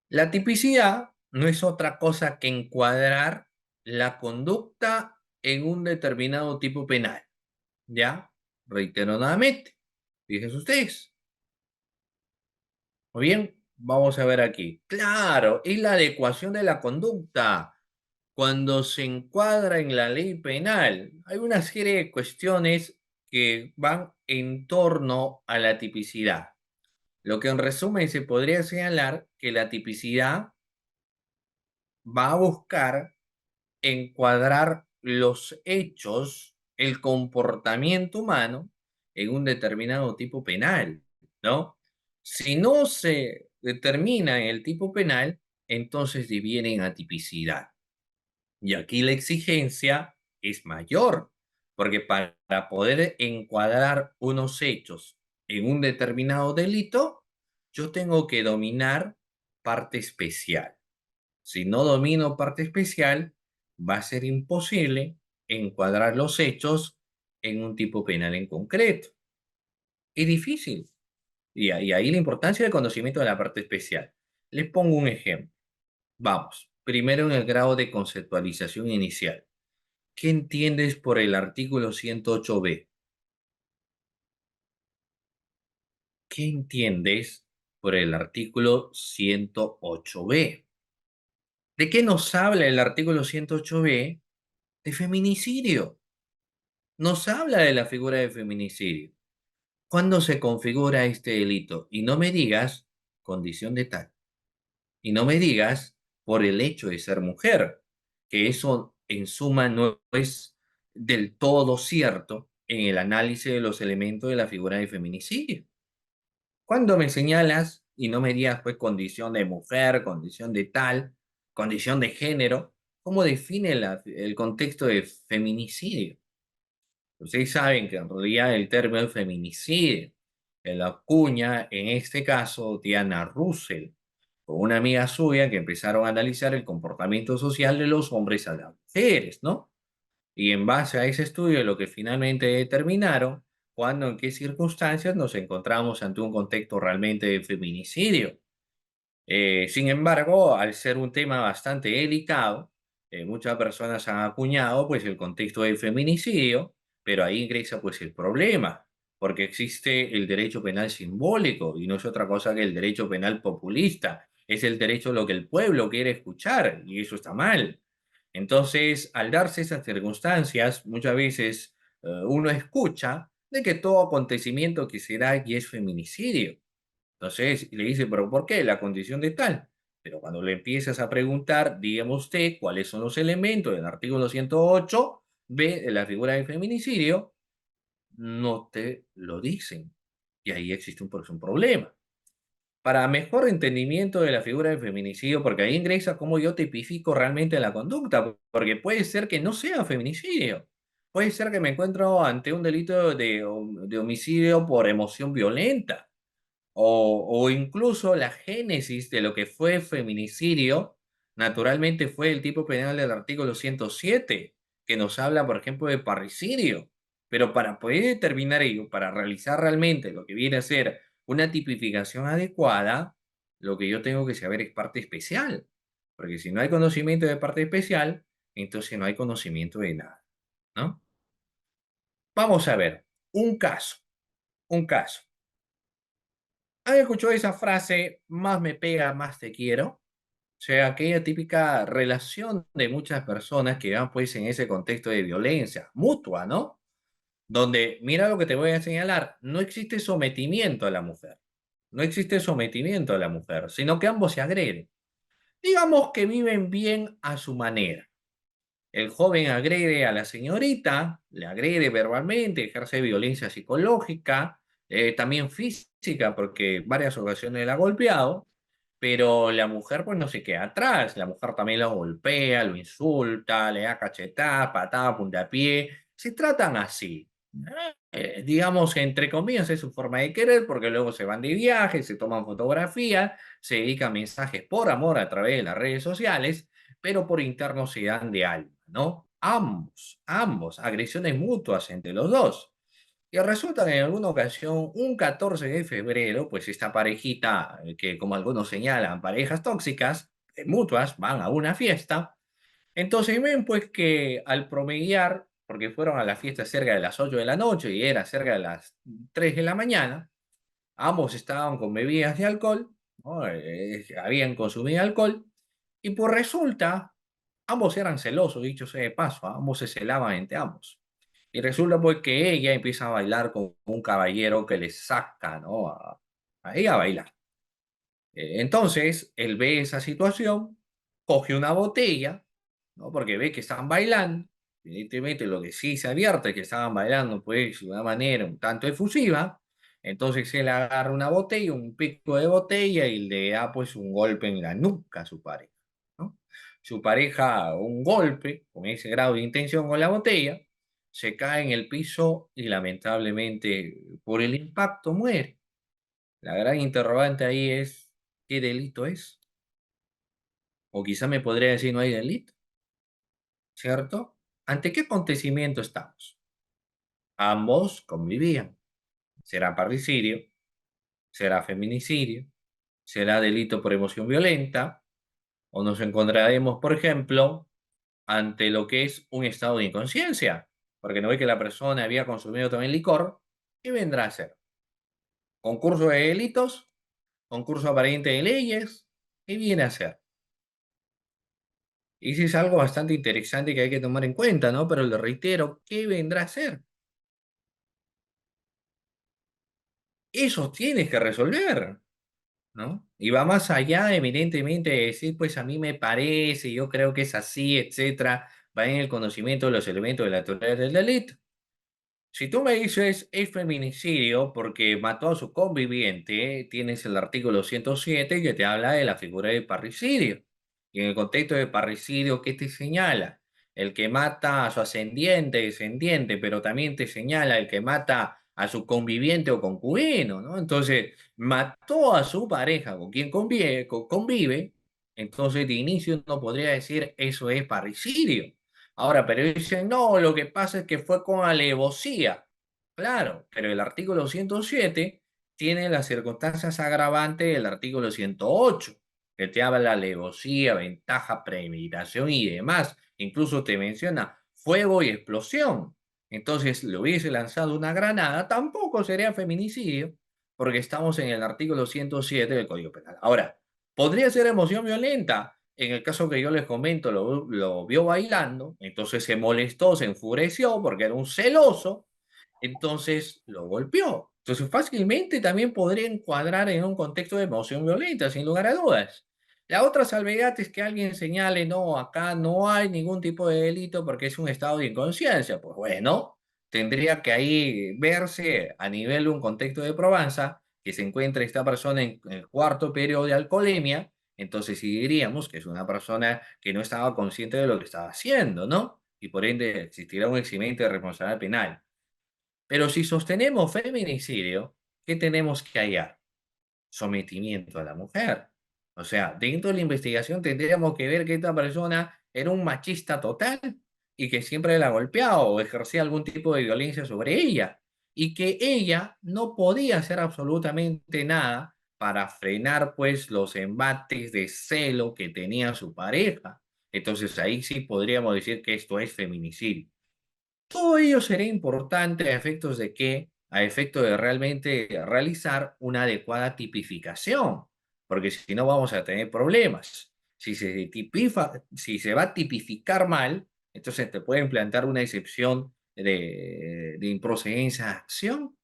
La tipicidad no es otra cosa que encuadrar la conducta en un determinado tipo penal. ¿Ya? Reitero nuevamente. Fíjense ustedes. Muy bien, vamos a ver aquí. Claro, es la adecuación de la conducta. Cuando se encuadra en la ley penal, hay una serie de cuestiones que van en torno a la tipicidad. Lo que en resumen se podría señalar que la tipicidad va a buscar encuadrar los hechos, el comportamiento humano en un determinado tipo penal, ¿no? Si no se determina en el tipo penal, entonces divienen a tipicidad. Y aquí la exigencia es mayor, porque para poder encuadrar unos hechos en un determinado delito, yo tengo que dominar parte especial. Si no domino parte especial, va a ser imposible encuadrar los hechos en un tipo penal en concreto. Es difícil. Y ahí la importancia del conocimiento de la parte especial. Les pongo un ejemplo. Vamos, primero en el grado de conceptualización inicial. ¿Qué entiendes por el artículo 108b? ¿Qué entiendes por el artículo 108b? ¿De qué nos habla el artículo 108b? De feminicidio. Nos habla de la figura de feminicidio. ¿Cuándo se configura este delito? Y no me digas condición de tal. Y no me digas por el hecho de ser mujer, que eso en suma no es del todo cierto en el análisis de los elementos de la figura de feminicidio. Cuando me señalas y no me digas pues condición de mujer, condición de tal, condición de género, ¿cómo define el contexto de feminicidio? Ustedes saben que en realidad el término feminicidio la acuña, en este caso, Diana Russell, con una amiga suya que empezaron a analizar el comportamiento social de los hombres a las mujeres, ¿no? Y en base a ese estudio, lo que finalmente determinaron, cuándo, en qué circunstancias nos encontramos ante un contexto realmente de feminicidio. Sin embargo, al ser un tema bastante delicado, muchas personas han acuñado pues el contexto del feminicidio, pero ahí ingresa pues el problema, porque existe el derecho penal simbólico y no es otra cosa que el derecho penal populista. Es el derecho a lo que el pueblo quiere escuchar y eso está mal. Entonces, al darse esas circunstancias, muchas veces uno escucha de que todo acontecimiento que se da y es feminicidio. Entonces le dice, pero ¿por qué? La condición de tal. Pero cuando le empiezas a preguntar, dígame usted cuáles son los elementos del artículo 108 B de la figura del feminicidio, no te lo dicen. Y ahí existe un problema. Para mejor entendimiento de la figura del feminicidio, porque ahí ingresa cómo yo tipifico realmente la conducta, porque puede ser que no sea feminicidio. Puede ser que me encuentro ante un delito de homicidio por emoción violenta o incluso la génesis de lo que fue feminicidio, naturalmente fue el tipo penal del artículo 107, que nos habla, por ejemplo, de parricidio. Pero para poder determinar ello, para realizar realmente lo que viene a ser una tipificación adecuada, lo que yo tengo que saber es parte especial. Porque si no hay conocimiento de parte especial, entonces no hay conocimiento de nada. ¿no? Vamos a ver, un caso, un caso. ¿Has escuchado esa frase, más me pega, más te quiero? O sea, aquella típica relación de muchas personas que van pues en ese contexto de violencia mutua, ¿no? Donde, mira lo que te voy a señalar, no existe sometimiento a la mujer. No existe sometimiento a la mujer, sino que ambos se agreden. Digamos que viven bien a su manera. El joven agrede a la señorita, le agrede verbalmente, ejerce violencia psicológica, también física, porque varias ocasiones la ha golpeado, pero la mujer pues no se queda atrás, la mujer también lo golpea, lo insulta, le da cachetada, patada, puntapié, se tratan así. Digamos, entre comillas, es su forma de querer, porque luego se van de viaje, se toman fotografías, se dedican mensajes por amor a través de las redes sociales, pero por interno se dan de alma, ¿no? Ambos, agresiones mutuas entre los dos. Y resulta que en alguna ocasión, un 14 de febrero, pues esta parejita, que como algunos señalan, parejas tóxicas, mutuas, van a una fiesta. Entonces ven pues que al promediar, porque fueron a la fiesta cerca de las 8 de la noche y era cerca de las 3 de la mañana, ambos estaban con bebidas de alcohol, ¿no? Habían consumido alcohol, y pues resulta, ambos eran celosos, dicho sea de paso, ambos se celaban entre ambos. Y resulta pues que ella empieza a bailar con un caballero que le saca, ¿no? A ella a bailar. Entonces, él ve esa situación, coge una botella, ¿no? Porque ve que están bailando. Evidentemente, lo que sí se advierte es que estaban bailando, pues, de una manera un tanto efusiva. Entonces, él agarra una botella, un pico de botella y le da, pues, un golpe en la nuca a su pareja, ¿no? Su pareja, un golpe con ese grado de intención con la botella, se cae en el piso y lamentablemente, por el impacto, muere. La gran interrogante ahí es, ¿qué delito es? O quizá me podría decir, no hay delito, ¿cierto? ¿Ante qué acontecimiento estamos? Ambos convivían. ¿Será parricidio? ¿Será feminicidio? ¿Será delito por emoción violenta? ¿O nos encontraremos, por ejemplo, ante lo que es un estado de inconsciencia? Porque no ve que la persona había consumido también licor. ¿Qué vendrá a ser? ¿Concurso de delitos? ¿Concurso aparente de leyes? ¿Qué viene a ser? Y sí es algo bastante interesante que hay que tomar en cuenta, ¿no? Pero le reitero, ¿qué vendrá a ser? Eso tienes que resolver, ¿no? Y va más allá, evidentemente, de decir, pues a mí me parece, yo creo que es así, etcétera. Va en el conocimiento de los elementos de la teoría del delito. Si tú me dices es feminicidio porque mató a su conviviente, tienes el artículo 107 que te habla de la figura de parricidio. Y en el contexto de parricidio, ¿qué te señala? El que mata a su ascendiente, descendiente, pero también te señala el que mata a su conviviente o concubino, ¿no? Entonces, mató a su pareja con quien convive, entonces de inicio no podría decir eso es parricidio. Ahora, pero dicen, no, lo que pasa es que fue con alevosía. Claro, pero el artículo 107 tiene las circunstancias agravantes del artículo 108, que te habla de alevosía, ventaja, premeditación y demás. Incluso te menciona fuego y explosión. Entonces, le hubiese lanzado una granada, tampoco sería feminicidio, porque estamos en el artículo 107 del Código Penal. Ahora, podría ser emoción violenta. En el caso que yo les comento, lo vio bailando, entonces se molestó, se enfureció porque era un celoso, entonces lo golpeó. Entonces fácilmente también podría encuadrar en un contexto de emoción violenta, sin lugar a dudas. La otra salvedad es que alguien señale, no, acá no hay ningún tipo de delito porque es un estado de inconsciencia. Pues bueno, tendría que ahí verse a nivel de un contexto de probanza que se encuentre esta persona en el cuarto periodo de alcoholemia, entonces sí diríamos que es una persona que no estaba consciente de lo que estaba haciendo, ¿no? Y por ende existirá un eximiente de responsabilidad penal. Pero si sostenemos feminicidio, ¿qué tenemos que hallar? Sometimiento a la mujer. O sea, dentro de la investigación tendríamos que ver que esta persona era un machista total y que siempre la golpeaba o ejercía algún tipo de violencia sobre ella y que ella no podía hacer absolutamente nada para frenar pues los embates de celo que tenía su pareja. Entonces ahí sí podríamos decir que esto es feminicidio. Todo ello será importante a efectos de que, a efecto de realmente realizar una adecuada tipificación, porque si no vamos a tener problemas. Si se va a tipificar mal, entonces te pueden plantear una excepción de improcedencia de acción,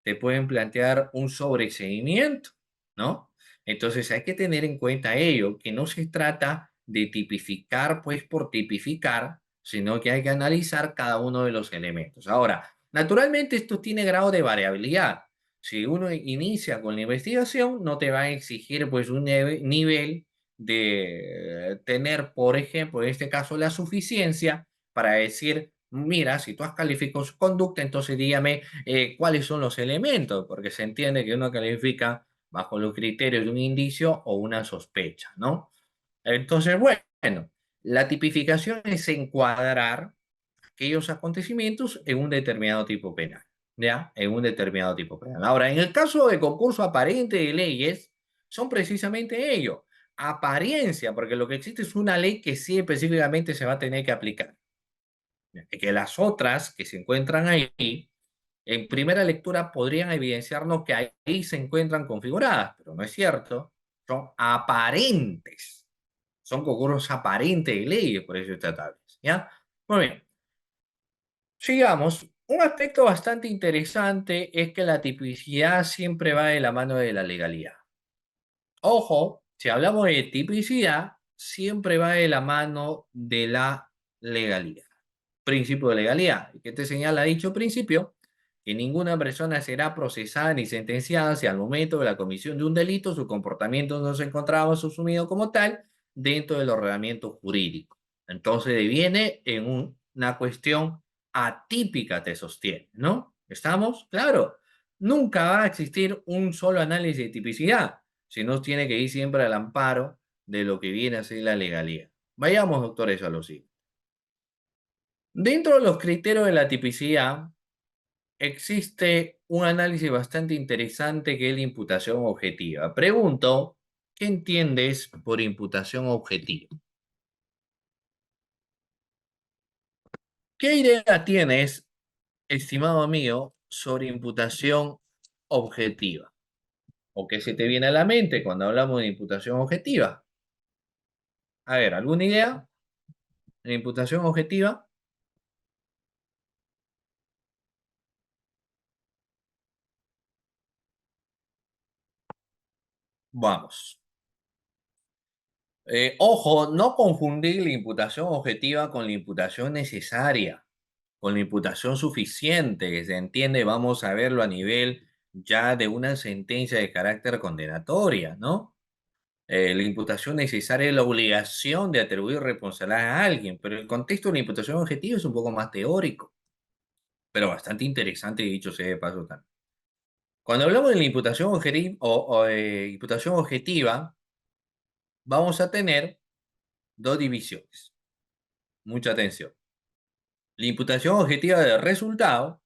te pueden plantear un sobreseimiento, ¿no? Entonces hay que tener en cuenta ello, que no se trata de tipificar pues por tipificar, sino que hay que analizar cada uno de los elementos. Ahora, naturalmente esto tiene grado de variabilidad. Si uno inicia con la investigación, no te va a exigir pues un nivel de tener, por ejemplo, en este caso, la suficiencia para decir, mira, si tú has calificado su conducta, entonces dígame cuáles son los elementos, porque se entiende que uno califica bajo los criterios de un indicio o una sospecha, ¿no? Entonces, bueno, la tipificación es encuadrar aquellos acontecimientos en un determinado tipo penal, ¿ya? En un determinado tipo penal. Ahora, en el caso de concurso aparente de leyes, son precisamente ello, apariencia, porque lo que existe es una ley que sí específicamente se va a tener que aplicar. Que las otras que se encuentran ahí, en primera lectura podrían evidenciarnos que ahí se encuentran configuradas, pero no es cierto. Son aparentes. Son concursos aparentes de leyes, por eso tratables. ¿Ya? Muy bien. Sigamos. Un aspecto bastante interesante es que la tipicidad siempre va de la mano de la legalidad. Ojo, si hablamos de tipicidad, siempre va de la mano de la legalidad. Principio de legalidad. ¿Qué te señala dicho principio? Que ninguna persona será procesada ni sentenciada si al momento de la comisión de un delito su comportamiento no se encontraba subsumido como tal dentro del ordenamiento jurídico. Entonces deviene en una cuestión atípica, te sostiene, ¿no? ¿Estamos? Claro. Nunca va a existir un solo análisis de tipicidad, sino tiene que ir siempre al amparo de lo que viene a ser la legalidad. Vayamos, doctores, a lo siguiente. Dentro de los criterios de la tipicidad, existe un análisis bastante interesante que es la imputación objetiva. Pregunto, ¿qué entiendes por imputación objetiva? ¿Qué idea tienes, estimado mío, sobre imputación objetiva? ¿O qué se te viene a la mente cuando hablamos de imputación objetiva? A ver, ¿alguna idea de imputación objetiva? Vamos. Ojo, no confundir la imputación objetiva con la imputación necesaria, con la imputación suficiente, que se entiende, vamos a verlo a nivel ya de una sentencia de carácter condenatoria, ¿no? La imputación necesaria es la obligación de atribuir responsabilidad a alguien, pero el contexto de la imputación objetiva es un poco más teórico, pero bastante interesante, dicho sea de paso también. Cuando hablamos de la imputación imputación objetiva, vamos a tener dos divisiones. Mucha atención. La imputación objetiva del resultado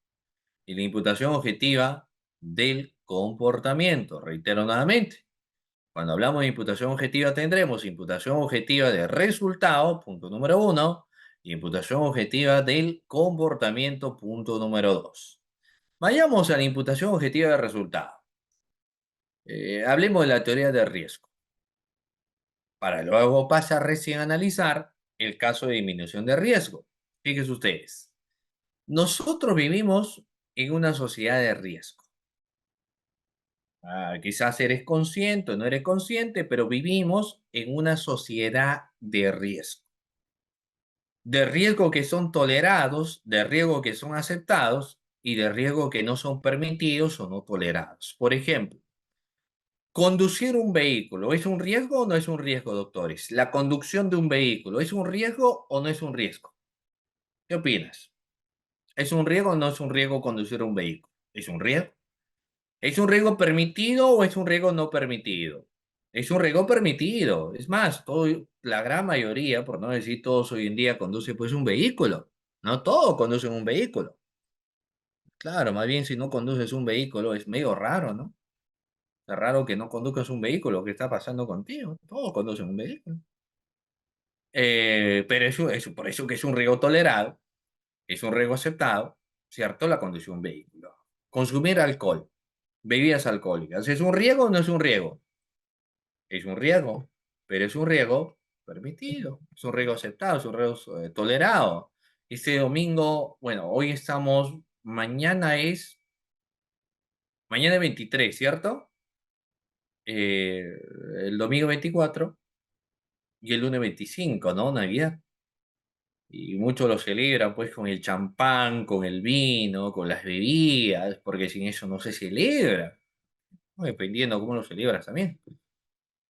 y la imputación objetiva del comportamiento. Reitero nuevamente, cuando hablamos de imputación objetiva tendremos imputación objetiva del resultado, punto número uno, y imputación objetiva del comportamiento, punto número dos. Vayamos a la imputación objetiva del resultado. Hablemos de la teoría de riesgo, para luego pasar recién a analizar el caso de disminución de riesgo. Fíjense ustedes. Nosotros vivimos en una sociedad de riesgo. Quizás eres consciente o no eres consciente, pero vivimos en una sociedad de riesgo. De riesgo que son tolerados, de riesgo que son aceptados y de riesgo que no son permitidos o no tolerados. Por ejemplo, conducir un vehículo, ¿es un riesgo o no es un riesgo, doctores? La conducción de un vehículo, ¿es un riesgo o no es un riesgo? ¿Qué opinas? ¿Es un riesgo o no es un riesgo conducir un vehículo? ¿Es un riesgo? ¿Es un riesgo permitido o es un riesgo no permitido? Es un riesgo permitido. Es más, la gran mayoría, por no decir todos hoy en día, conduce pues un vehículo. No todos conducen un vehículo. Claro, más bien si no conduces un vehículo es medio raro, ¿no? Es raro que no conduzcas un vehículo. ¿Qué está pasando contigo? Todos conducen un vehículo. Pero eso, por eso que es un riesgo tolerado, Es un riesgo aceptado, ¿cierto? La conducción de un vehículo. Consumir alcohol, bebidas alcohólicas. ¿Es un riesgo o no es un riesgo? Es un riesgo, pero es un riesgo permitido, es un riesgo aceptado, es un riesgo tolerado. Este domingo, bueno, hoy estamos, mañana es 23, ¿cierto? Eh, el domingo 24 y el lunes 25, ¿no? Navidad. Y muchos lo celebran pues con el champán, con el vino, con las bebidas, porque sin eso no se celebra, ¿no? Dependiendo cómo lo celebras también.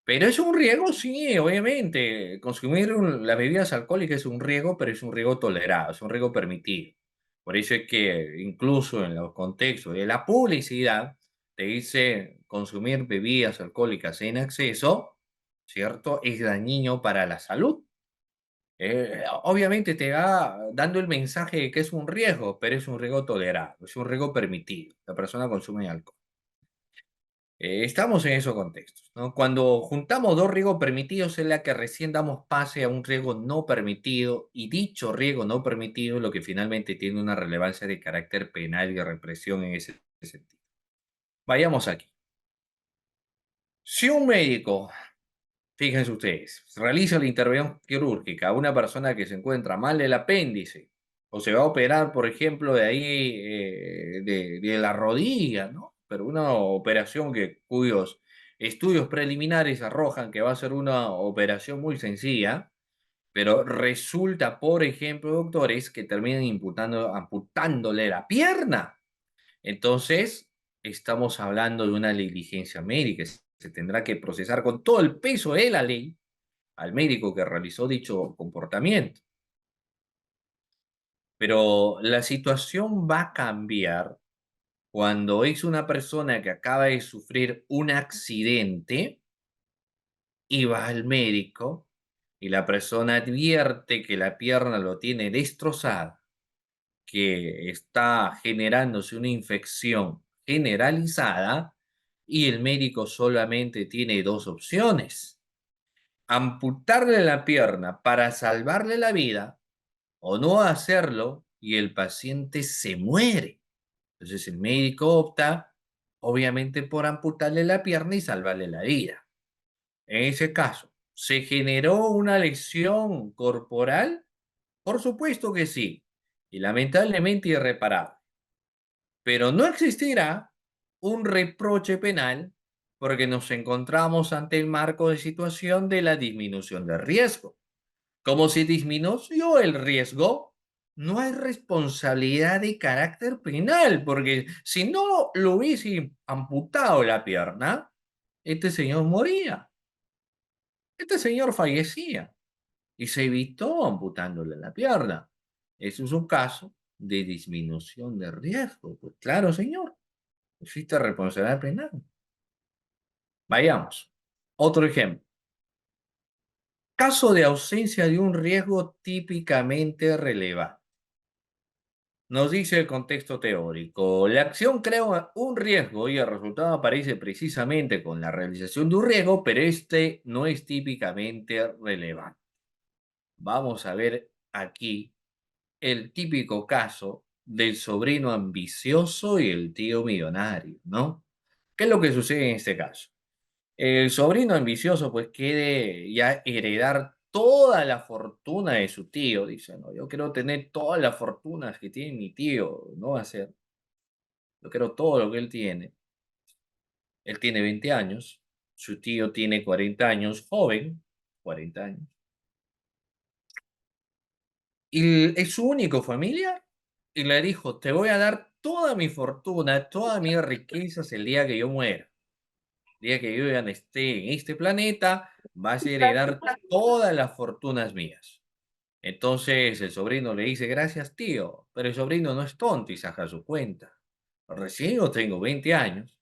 Pero es un riesgo, sí, obviamente. Consumir las bebidas alcohólicas es un riesgo, pero es un riesgo tolerado, es un riesgo permitido. Por eso es que incluso en los contextos de la publicidad te dice consumir bebidas alcohólicas en exceso, ¿cierto? Es dañino para la salud. Obviamente te va dando el mensaje de que es un riesgo, pero es un riesgo tolerado, es un riesgo permitido. La persona consume alcohol. Estamos en esos contextos, ¿no? Cuando juntamos dos riesgos permitidos es la que recién damos pase a un riesgo no permitido y dicho riesgo no permitido es lo que finalmente tiene una relevancia de carácter penal y de represión en ese sentido. Vayamos aquí. Si un médico, fíjense ustedes, realiza la intervención quirúrgica a una persona que se encuentra mal del apéndice o se va a operar, por ejemplo, de ahí, de la rodilla, ¿no? Pero una operación cuyos estudios preliminares arrojan que va a ser una operación muy sencilla, pero resulta, por ejemplo, doctores, que terminan amputándole la pierna. Entonces, estamos hablando de una negligencia médica. Se tendrá que procesar con todo el peso de la ley al médico que realizó dicho comportamiento. Pero la situación va a cambiar cuando es una persona que acaba de sufrir un accidente y va al médico y la persona advierte que la pierna lo tiene destrozada, que está generándose una infección generalizada y el médico solamente tiene dos opciones: amputarle la pierna para salvarle la vida o no hacerlo y el paciente se muere. Entonces el médico opta, obviamente, por amputarle la pierna y salvarle la vida. En ese caso, ¿se generó una lesión corporal? Por supuesto que sí, y lamentablemente irreparable. Pero no existirá un reproche penal porque nos encontramos ante el marco de situación de la disminución de riesgo. Como se disminuyó el riesgo, no hay responsabilidad de carácter penal, porque si no lo hubiese amputado la pierna, este señor moría, este señor fallecía y se evitó amputándole la pierna. Eso es un caso de disminución de riesgo. Pues claro, señor, existe responsabilidad penal. Vayamos. Otro ejemplo. Caso de ausencia de un riesgo típicamente relevante. Nos dice el contexto teórico. La acción crea un riesgo y el resultado aparece precisamente con la realización de un riesgo, pero este no es típicamente relevante. Vamos a ver aquí el típico caso del sobrino ambicioso y el tío millonario, ¿no? ¿Qué es lo que sucede en este caso? El sobrino ambicioso pues quiere ya heredar toda la fortuna de su tío. Dice, no, yo quiero tener todas las fortunas que tiene mi tío. No va a ser. Yo quiero todo lo que él tiene. Él tiene 20 años. Su tío tiene 40 años, joven, 40 años. Y es su único familiar. Y le dijo, te voy a dar toda mi fortuna, todas mis riquezas el día que yo muera. El día que yo ya no esté en este planeta, vas a heredar todas las fortunas mías. Entonces el sobrino le dice, gracias tío, pero el sobrino no es tonto y saca su cuenta. Recién yo tengo 20 años,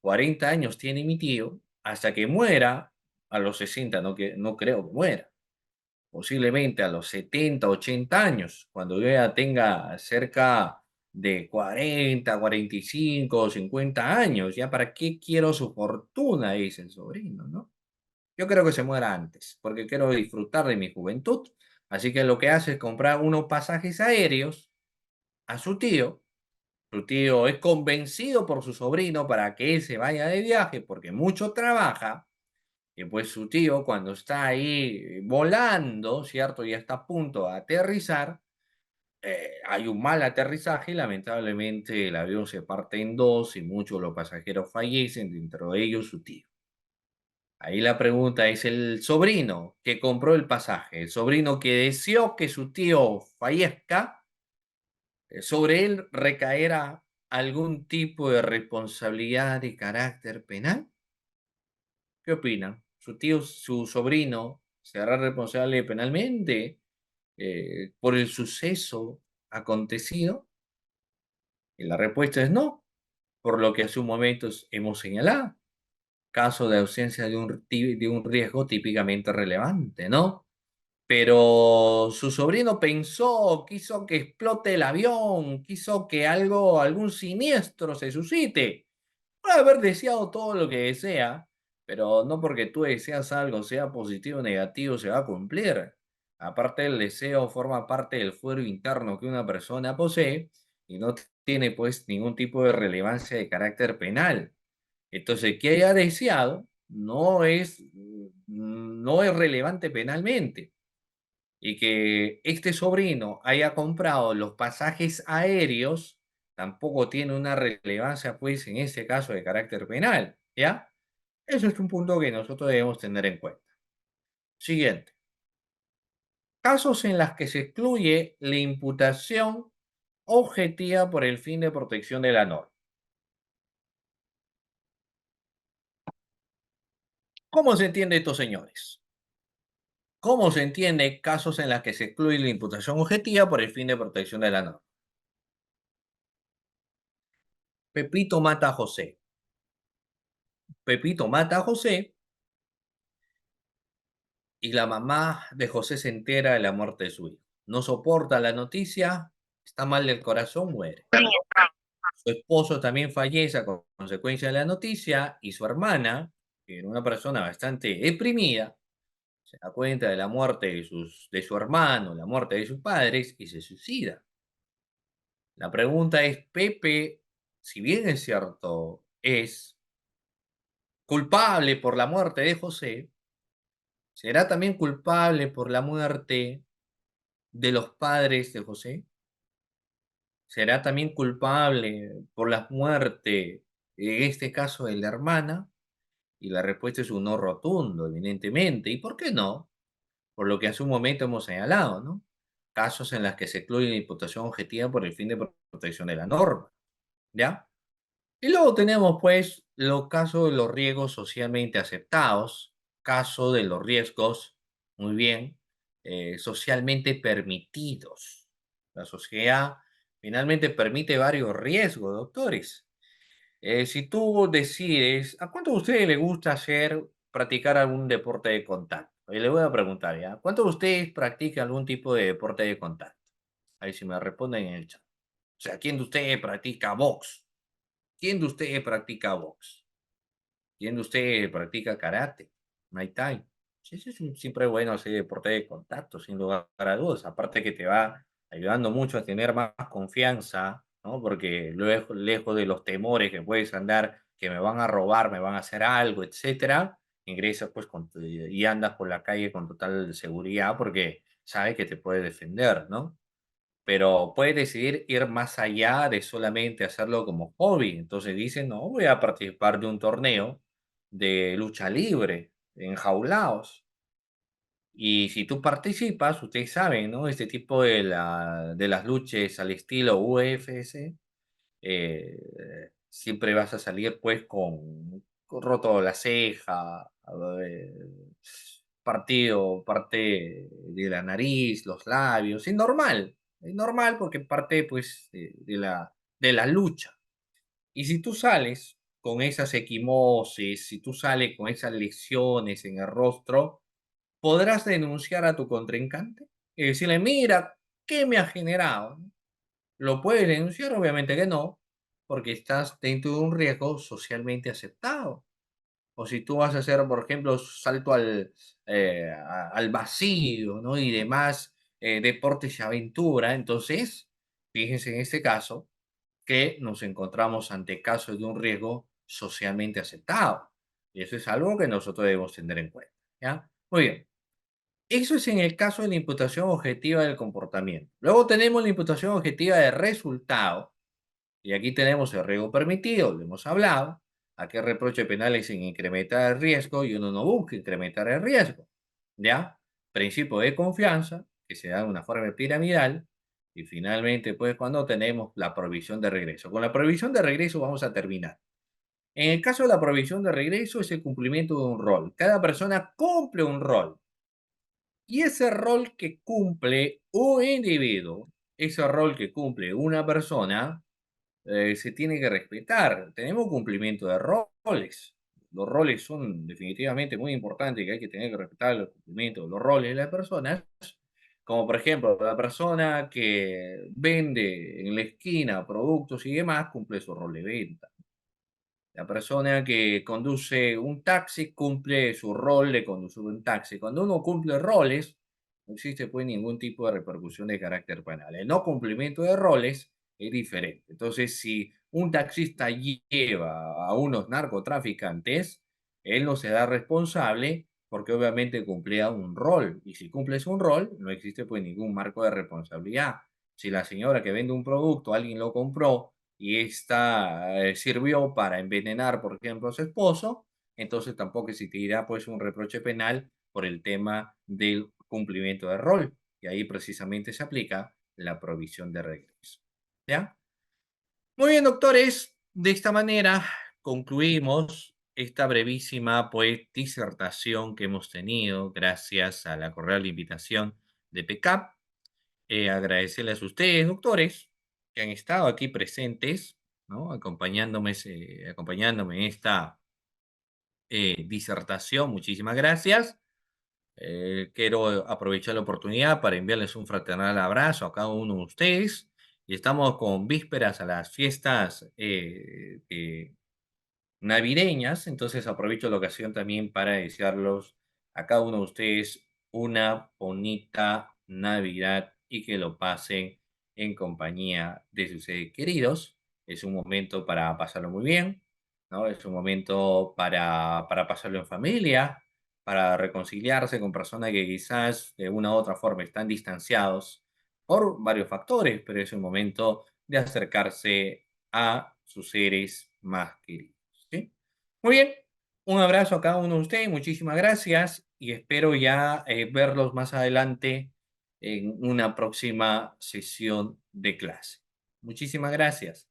40 años tiene mi tío, hasta que muera, a los 60 no, no creo que muera, posiblemente a los 70 80 años, cuando yo ya tenga cerca de 40 45 50 años, ya para qué quiero su fortuna, dice el sobrino, ¿no? Yo creo que se muera antes, porque quiero disfrutar de mi juventud. Así que lo que hace es comprar unos pasajes aéreos a su tío. Su tío es convencido por su sobrino para que él se vaya de viaje porque mucho trabaja. Y pues su tío, cuando está ahí volando, ¿cierto? Ya está a punto de aterrizar. Hay un mal aterrizaje y lamentablemente el avión se parte en dos y muchos de los pasajeros fallecen, dentro de ellos su tío. Ahí la pregunta es el sobrino que compró el pasaje, el sobrino que deseó que su tío fallezca, ¿sobre él recaerá algún tipo de responsabilidad de carácter penal? ¿Qué opinan? ¿Su tío, su sobrino, será responsable penalmente por el suceso acontecido? Y la respuesta es no, por lo que hace un momento hemos señalado. Caso de ausencia de un riesgo típicamente relevante, ¿no? Pero su sobrino pensó, quiso que explote el avión, quiso que algo, algún siniestro se suscite. Puede haber deseado todo lo que desea, pero no porque tú deseas algo, sea positivo o negativo, se va a cumplir. Aparte, el deseo forma parte del fuero interno que una persona posee y no tiene pues ningún tipo de relevancia de carácter penal. Entonces, que haya deseado no es relevante penalmente. Y que este sobrino haya comprado los pasajes aéreos tampoco tiene una relevancia, pues, en este caso de carácter penal, ¿ya? Eso es un punto que nosotros debemos tener en cuenta. Siguiente. Casos en los que se excluye la imputación objetiva por el fin de protección de la norma. ¿Cómo se entiende esto, señores? ¿Cómo se entiende casos en los que se excluye la imputación objetiva por el fin de protección de la norma? Pepito mata a José. Pepito mata a José y la mamá de José se entera de la muerte de su hijo. No soporta la noticia, está mal del corazón, muere. Su esposo también fallece a consecuencia de la noticia y su hermana, que era una persona bastante deprimida, se da cuenta de la muerte de su hermano, la muerte de sus padres y se suicida. La pregunta es, Pepe, si bien es cierto, es culpable por la muerte de José, ¿será también culpable por la muerte de los padres de José? ¿Será también culpable por la muerte, en este caso, de la hermana? Y la respuesta es un no rotundo, evidentemente. ¿Y por qué no? Por lo que hace un momento hemos señalado, ¿no? Casos en los que se excluye la imputación objetiva por el fin de protección de la norma, ¿ya? Y luego tenemos, pues, los casos de los riesgos socialmente aceptados, caso de los riesgos, muy bien, socialmente permitidos. La sociedad finalmente permite varios riesgos, doctores. Si tú decides, ¿a cuántos de ustedes les gusta practicar algún deporte de contacto? Y le voy a preguntar, ¿ya? ¿Cuántos de ustedes practican algún tipo de deporte de contacto? Ahí si me responden en el chat. O sea, ¿quién de ustedes practica box? ¿Quién de ustedes practica box? ¿Quién de ustedes practica karate? Muay Thai. Sí, sí, sí, siempre es bueno hacer deporte de contacto, sin lugar a dudas. Aparte que te va ayudando mucho a tener más confianza, ¿no? Porque luego, lejos de los temores que puedes andar, que me van a robar, me van a hacer algo, etcétera, ingresas pues y andas por la calle con total seguridad porque sabes que te puede defender, ¿no? Pero puedes decidir ir más allá de solamente hacerlo como hobby. Entonces dicen, no, voy a participar de un torneo de lucha libre, enjaulados. Y si tú participas, ustedes saben, ¿no? Este tipo de las luchas al estilo UFC, siempre vas a salir pues con roto la ceja, partido, parte de la nariz, los labios, es normal porque parte pues de la lucha. Y si tú sales con esas equimosis, si tú sales con esas lesiones en el rostro, ¿podrás denunciar a tu contrincante? Y decirle, mira, ¿qué me ha generado? ¿Lo puedes denunciar? Obviamente que no, porque estás dentro de un riesgo socialmente aceptado. O si tú vas a hacer, por ejemplo, salto al vacío, ¿no? Y demás deportes y aventura, entonces Fíjense en este caso que nos encontramos ante casos de un riesgo socialmente aceptado. Y eso es algo que nosotros debemos tener en cuenta. ¿Ya? Muy bien. Eso es en el caso de la imputación objetiva del comportamiento. Luego tenemos la imputación objetiva de resultado. Y aquí tenemos el riesgo permitido, lo hemos hablado. Aquí el reproche penal es en incrementar el riesgo y uno no busca incrementar el riesgo. ¿Ya? Principio de confianza, que se da de una forma piramidal. Y finalmente, pues, cuando tenemos la provisión de regreso. Con la provisión de regreso vamos a terminar. En el caso de la provisión de regreso es el cumplimiento de un rol. Cada persona cumple un rol. Y ese rol que cumple un individuo, ese rol que cumple una persona, se tiene que respetar. Tenemos cumplimiento de roles. Los roles son definitivamente muy importantes, que hay que tener que respetar el cumplimiento de los roles de las personas. Como por ejemplo, la persona que vende en la esquina productos y demás cumple su rol de venta. La persona que conduce un taxi cumple su rol de conducir un taxi. Cuando uno cumple roles, no existe pues ningún tipo de repercusión de carácter penal. El no cumplimiento de roles es diferente. Entonces, si un taxista lleva a unos narcotraficantes, él no se da responsable porque obviamente cumplía un rol. Y si cumples un rol, no existe pues ningún marco de responsabilidad. Si la señora que vende un producto, alguien lo compró y esta sirvió para envenenar, por ejemplo, a su esposo, entonces tampoco existirá pues un reproche penal por el tema del cumplimiento de rol. Y ahí precisamente se aplica la provisión de regreso. ¿Ya? Muy bien, doctores. De esta manera concluimos esta brevísima pues disertación que hemos tenido gracias a la cordial invitación de PECAP. Agradecerles a ustedes, doctores, que han estado aquí presentes, ¿no? Acompañándome en esta disertación. Muchísimas gracias. Quiero aprovechar la oportunidad para enviarles un fraternal abrazo a cada uno de ustedes. Y estamos con vísperas a las fiestas navideñas, entonces aprovecho la ocasión también para desearlos a cada uno de ustedes una bonita Navidad y que lo pasen en compañía de sus seres queridos. Es un momento para pasarlo muy bien, ¿no? Es un momento para pasarlo en familia, para reconciliarse con personas que quizás de una u otra forma están distanciados por varios factores, pero es un momento de acercarse a sus seres más queridos. ¿Sí? Muy bien, un abrazo a cada uno de ustedes, muchísimas gracias y espero ya verlos más adelante en una próxima sesión de clase. Muchísimas gracias.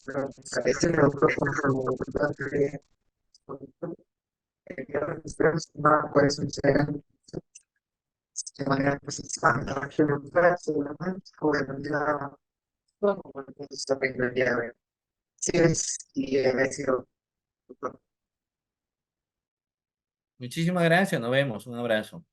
Pero parece que otro punto importante que va pues suceder de manera precisamente seguramente bueno ya bueno pues está bien el día de hoy. Sí es y ha sido Muchísimas gracias, nos vemos, un abrazo.